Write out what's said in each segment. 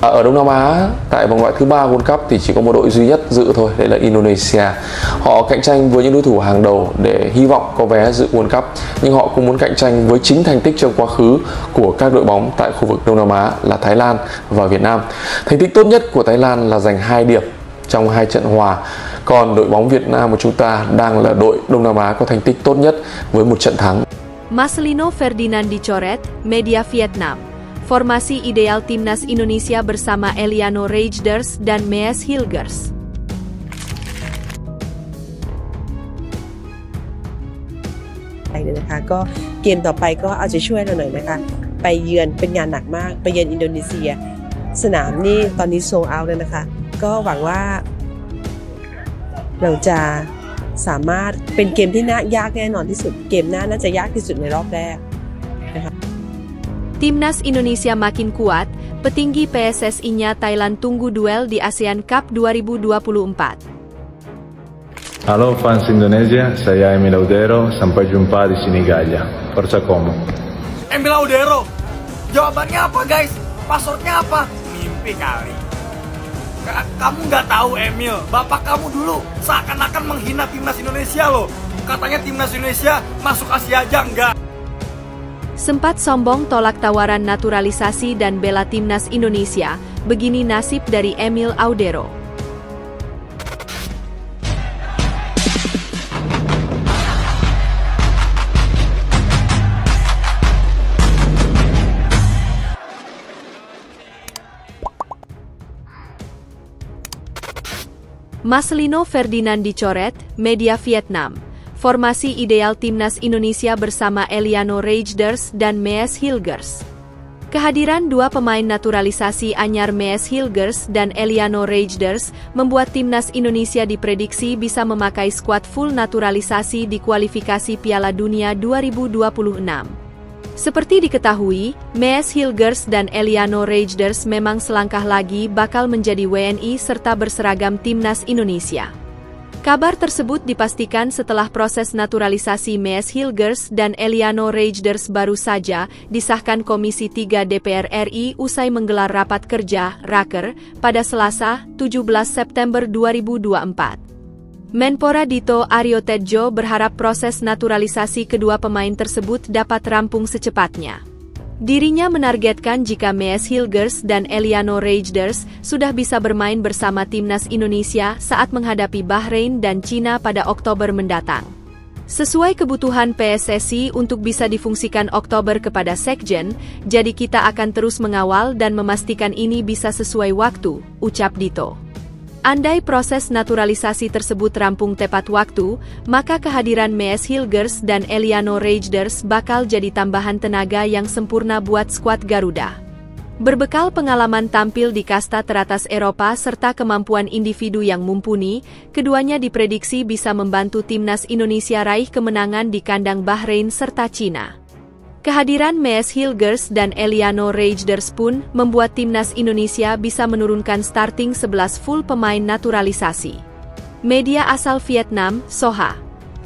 Ở Đông Nam Á, tại vòng loại thứ 3 World Cup thì chỉ có một đội duy nhất dự thôi, đấy là Indonesia. Họ cạnh tranh với những đối thủ hàng đầu để hy vọng có vé dự World Cup, nhưng họ cũng muốn cạnh tranh với chính thành tích trong quá khứ của các đội bóng tại khu vực Đông Nam Á là Thái Lan và Việt Nam. Thành tích tốt nhất của Thái Lan là giành 2 điểm trong 2 trận hòa, còn đội bóng Việt Nam của chúng ta đang là đội Đông Nam Á có thành tích tốt nhất với 1 trận thắng. Marcelino Ferdinand dicoret, media Vietnam. Formasi ideal Timnas Indonesia bersama Eliano Reijnders dan Mees Hilgers. นะคะก็เกมต่อไปก็เอาใจช่วยเราหน่อยนะคะไปเยือนเป็นงานหนักมากไปเยือนอินโดนีเซียสนามนี่ตอนนี้โซลด์เอาท์เลยนะคะก็หวังว่าเราจะสามารถเป็นเกมที่ยากแน่นอนที่สุดเกมหน้าน่าจะยากที่สุดในรอบแรกนะคะ Timnas Indonesia makin kuat, petinggi PSSI-nya Thailand tunggu duel di ASEAN Cup 2024. Halo fans Indonesia, saya Emil Audero, sampai jumpa di sini Gajah. Forza Como. Emil Audero, jawabannya apa guys? Passwordnya apa? Mimpi kali. Kamu nggak tahu Emil, bapak kamu dulu seakan-akan menghina Timnas Indonesia loh. Katanya Timnas Indonesia masuk Asia aja enggak. Sempat sombong tolak tawaran naturalisasi dan bela Timnas Indonesia, begini nasib dari Emil Audero. Marcelino Ferdinand dicoret, media Vietnam. Formasi ideal Timnas Indonesia bersama Eliano Reijnders dan Mees Hilgers. Kehadiran dua pemain naturalisasi anyar Mees Hilgers dan Eliano Reijnders membuat Timnas Indonesia diprediksi bisa memakai skuad full naturalisasi di kualifikasi Piala Dunia 2026. Seperti diketahui, Mees Hilgers dan Eliano Reijnders memang selangkah lagi bakal menjadi WNI serta berseragam Timnas Indonesia. Kabar tersebut dipastikan setelah proses naturalisasi Mees Hilgers dan Eliano Reijnders baru saja disahkan Komisi 3 DPR RI usai menggelar rapat kerja (Raker) pada Selasa, 17 September 2024. Menpora Dito Aryo Tejo berharap proses naturalisasi kedua pemain tersebut dapat rampung secepatnya. Dirinya menargetkan jika Mees Hilgers dan Eliano Reijnders sudah bisa bermain bersama Timnas Indonesia saat menghadapi Bahrain dan Cina pada Oktober mendatang. Sesuai kebutuhan PSSI untuk bisa difungsikan Oktober kepada Sekjen, jadi kita akan terus mengawal dan memastikan ini bisa sesuai waktu, ucap Dito. Andai proses naturalisasi tersebut rampung tepat waktu, maka kehadiran Mees Hilgers dan Eliano Reijnders bakal jadi tambahan tenaga yang sempurna buat skuad Garuda. Berbekal pengalaman tampil di kasta teratas Eropa serta kemampuan individu yang mumpuni, keduanya diprediksi bisa membantu Timnas Indonesia raih kemenangan di kandang Bahrain serta Cina. Kehadiran Mees Hilgers dan Eliano Reijnders pun membuat Timnas Indonesia bisa menurunkan starting 11 full pemain naturalisasi. Media asal Vietnam, Soha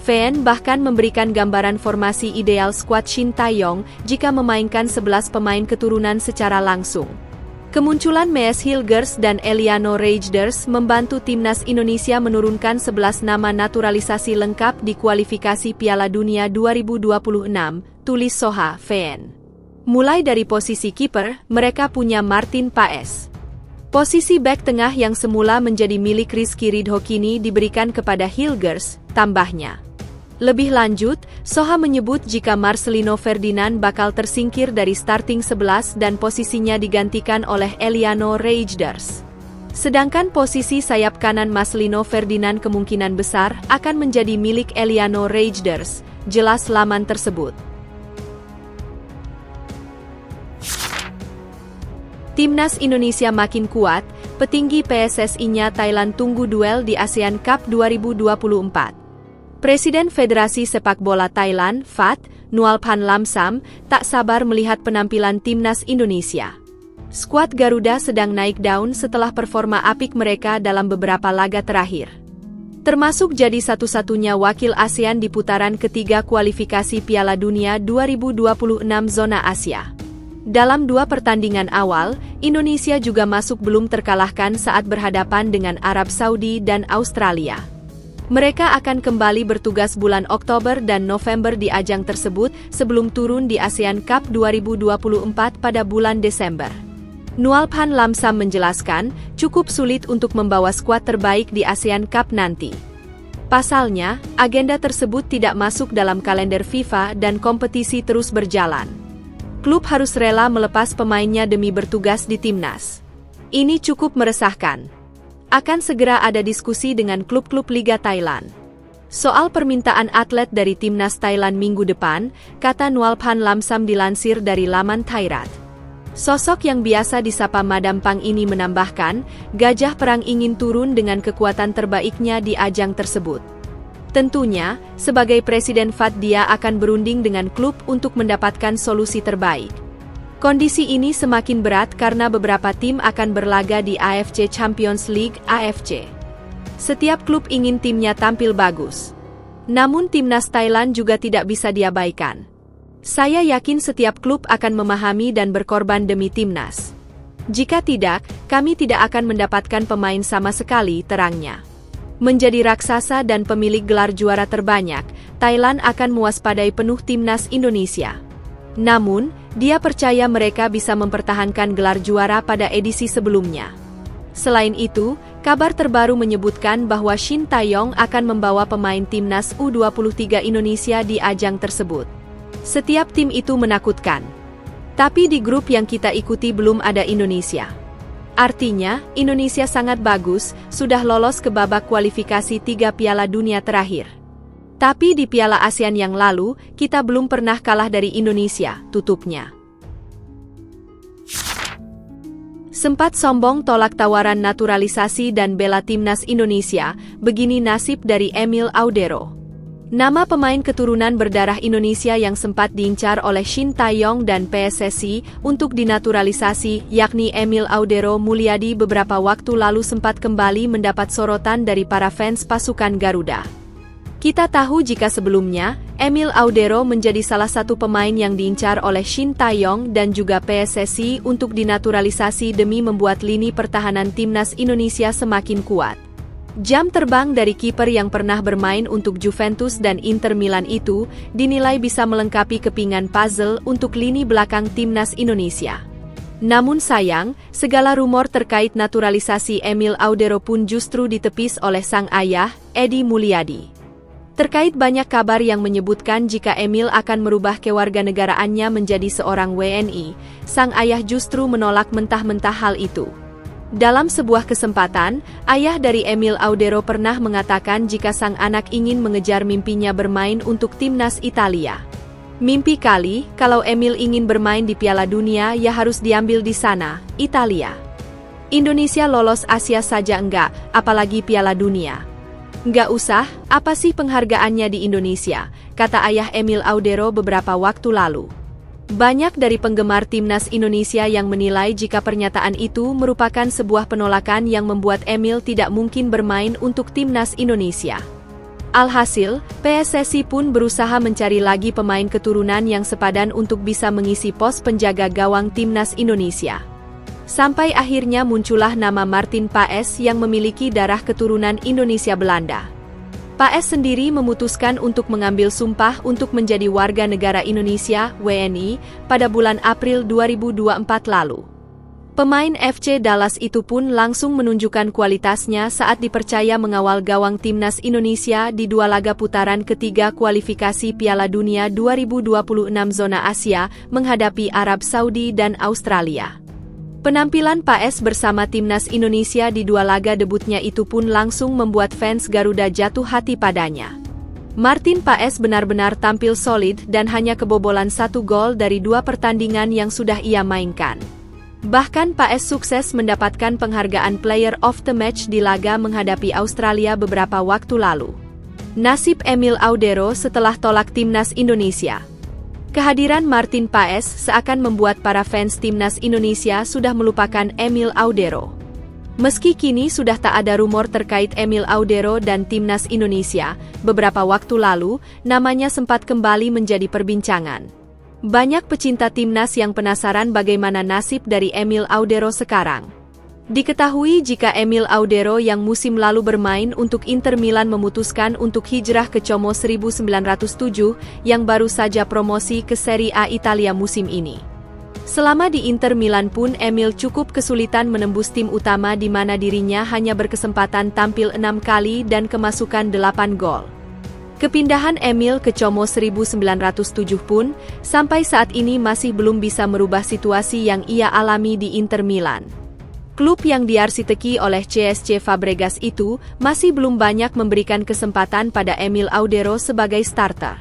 VN bahkan memberikan gambaran formasi ideal skuad Shin Tae-yong jika memainkan 11 pemain keturunan secara langsung. Kemunculan Mees Hilgers dan Eliano Reijnders membantu Timnas Indonesia menurunkan 11 nama naturalisasi lengkap di kualifikasi Piala Dunia 2026, tulis Soha VN. Mulai dari posisi kiper, mereka punya Martin Paes. Posisi bek tengah yang semula menjadi milik Rizky Ridho kini diberikan kepada Hilgers, tambahnya. Lebih lanjut, Soha menyebut jika Marcelino Ferdinand bakal tersingkir dari starting 11 dan posisinya digantikan oleh Eliano Reijnders. Sedangkan posisi sayap kanan Marcelino Ferdinand kemungkinan besar akan menjadi milik Eliano Reijnders, jelas laman tersebut. Timnas Indonesia makin kuat, petinggi PSSI-nya Thailand tunggu duel di ASEAN Cup 2024. Presiden Federasi Sepak Bola Thailand, FAT, Nualpan Lamsam, tak sabar melihat penampilan Timnas Indonesia. Skuad Garuda sedang naik daun setelah performa apik mereka dalam beberapa laga terakhir. Termasuk jadi satu-satunya wakil ASEAN di putaran ketiga kualifikasi Piala Dunia 2026 zona Asia. Dalam 2 pertandingan awal, Indonesia juga masuk belum terkalahkan saat berhadapan dengan Arab Saudi dan Australia. Mereka akan kembali bertugas bulan Oktober dan November di ajang tersebut sebelum turun di ASEAN Cup 2024 pada bulan Desember. Nualpan Lamsam menjelaskan, cukup sulit untuk membawa skuad terbaik di ASEAN Cup nanti. Pasalnya, agenda tersebut tidak masuk dalam kalender FIFA dan kompetisi terus berjalan. Klub harus rela melepas pemainnya demi bertugas di timnas. Ini cukup meresahkan. Akan segera ada diskusi dengan klub-klub Liga Thailand. Soal permintaan atlet dari timnas Thailand minggu depan, kata Nualpan Lamsam dilansir dari laman Thairat. Sosok yang biasa disapa Madam Pang ini menambahkan, Gajah Perang ingin turun dengan kekuatan terbaiknya di ajang tersebut. Tentunya, sebagai Presiden FAT dia akan berunding dengan klub untuk mendapatkan solusi terbaik. Kondisi ini semakin berat karena beberapa tim akan berlaga di AFC Champions League (AFC). Setiap klub ingin timnya tampil bagus. Namun timnas Thailand juga tidak bisa diabaikan. Saya yakin setiap klub akan memahami dan berkorban demi timnas. Jika tidak, kami tidak akan mendapatkan pemain sama sekali, terangnya. Menjadi raksasa dan pemilik gelar juara terbanyak, Thailand akan mewaspadai penuh timnas Indonesia. Namun, dia percaya mereka bisa mempertahankan gelar juara pada edisi sebelumnya. Selain itu, kabar terbaru menyebutkan bahwa Shin Tae-yong akan membawa pemain timnas U23 Indonesia di ajang tersebut. Setiap tim itu menakutkan. Tapi di grup yang kita ikuti belum ada Indonesia. Artinya, Indonesia sangat bagus, sudah lolos ke babak kualifikasi 3 Piala Dunia terakhir. Tapi di Piala ASEAN yang lalu, kita belum pernah kalah dari Indonesia, tutupnya. Sempat sombong tolak tawaran naturalisasi dan bela timnas Indonesia, begini nasib dari Emil Audero. Nama pemain keturunan berdarah Indonesia yang sempat diincar oleh Shin Tae-yong dan PSSI untuk dinaturalisasi, yakni Emil Audero Mulyadi beberapa waktu lalu sempat kembali mendapat sorotan dari para fans pasukan Garuda. Kita tahu jika sebelumnya, Emil Audero menjadi salah satu pemain yang diincar oleh Shin Tae-yong dan juga PSSI untuk dinaturalisasi demi membuat lini pertahanan timnas Indonesia semakin kuat. Jam terbang dari kiper yang pernah bermain untuk Juventus dan Inter Milan itu dinilai bisa melengkapi kepingan puzzle untuk lini belakang timnas Indonesia. Namun sayang, segala rumor terkait naturalisasi Emil Audero pun justru ditepis oleh sang ayah, Edi Mulyadi. Terkait banyak kabar yang menyebutkan jika Emil akan merubah kewarganegaraannya menjadi seorang WNI, sang ayah justru menolak mentah-mentah hal itu. Dalam sebuah kesempatan, ayah dari Emil Audero pernah mengatakan jika sang anak ingin mengejar mimpinya bermain untuk timnas Italia. Mimpi kali, kalau Emil ingin bermain di Piala Dunia ya harus diambil di sana, Italia. Indonesia lolos Asia saja enggak, apalagi Piala Dunia. Enggak usah, apa sih penghargaannya di Indonesia, kata ayah Emil Audero beberapa waktu lalu. Banyak dari penggemar timnas Indonesia yang menilai jika pernyataan itu merupakan sebuah penolakan yang membuat Emil tidak mungkin bermain untuk timnas Indonesia. Alhasil, PSSI pun berusaha mencari lagi pemain keturunan yang sepadan untuk bisa mengisi pos penjaga gawang timnas Indonesia. Sampai akhirnya muncullah nama Martin Paes yang memiliki darah keturunan Indonesia Belanda. Paes sendiri memutuskan untuk mengambil sumpah untuk menjadi warga negara Indonesia (WNI) pada bulan April 2024 lalu. Pemain FC Dallas itu pun langsung menunjukkan kualitasnya saat dipercaya mengawal gawang timnas Indonesia di 2 laga putaran ketiga kualifikasi Piala Dunia 2026 zona Asia menghadapi Arab Saudi dan Australia. Penampilan Paes bersama timnas Indonesia di 2 laga debutnya itu pun langsung membuat fans Garuda jatuh hati padanya. Martin Paes benar-benar tampil solid dan hanya kebobolan 1 gol dari 2 pertandingan yang sudah ia mainkan. Bahkan Paes sukses mendapatkan penghargaan Player of the Match di laga menghadapi Australia beberapa waktu lalu. Nasib Emil Audero setelah tolak timnas Indonesia. Kehadiran Martin Paes seakan membuat para fans timnas Indonesia sudah melupakan Emil Audero. Meski kini sudah tak ada rumor terkait Emil Audero dan timnas Indonesia, beberapa waktu lalu, namanya sempat kembali menjadi perbincangan. Banyak pecinta timnas yang penasaran bagaimana nasib dari Emil Audero sekarang. Diketahui jika Emil Audero yang musim lalu bermain untuk Inter Milan memutuskan untuk hijrah ke Como 1907 yang baru saja promosi ke Serie A Italia musim ini. Selama di Inter Milan pun Emil cukup kesulitan menembus tim utama di mana dirinya hanya berkesempatan tampil 6 kali dan kemasukan 8 gol. Kepindahan Emil ke Como 1907 pun sampai saat ini masih belum bisa merubah situasi yang ia alami di Inter Milan. Klub yang diarsiteki oleh CSC Fabregas itu masih belum banyak memberikan kesempatan pada Emil Audero sebagai starter.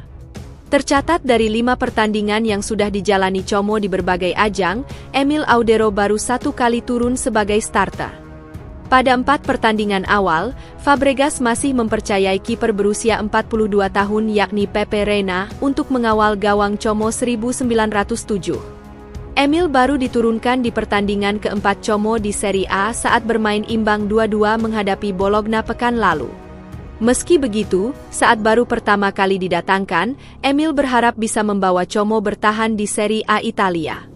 Tercatat dari 5 pertandingan yang sudah dijalani Como di berbagai ajang, Emil Audero baru 1 kali turun sebagai starter. Pada 4 pertandingan awal, Fabregas masih mempercayai kiper berusia 42 tahun yakni Pepe Reina untuk mengawal gawang Como 1907. Emil baru diturunkan di pertandingan keempat Como di Serie A saat bermain imbang 2-2 menghadapi Bologna pekan lalu. Meski begitu, saat baru pertama kali didatangkan, Emil berharap bisa membawa Como bertahan di Serie A Italia.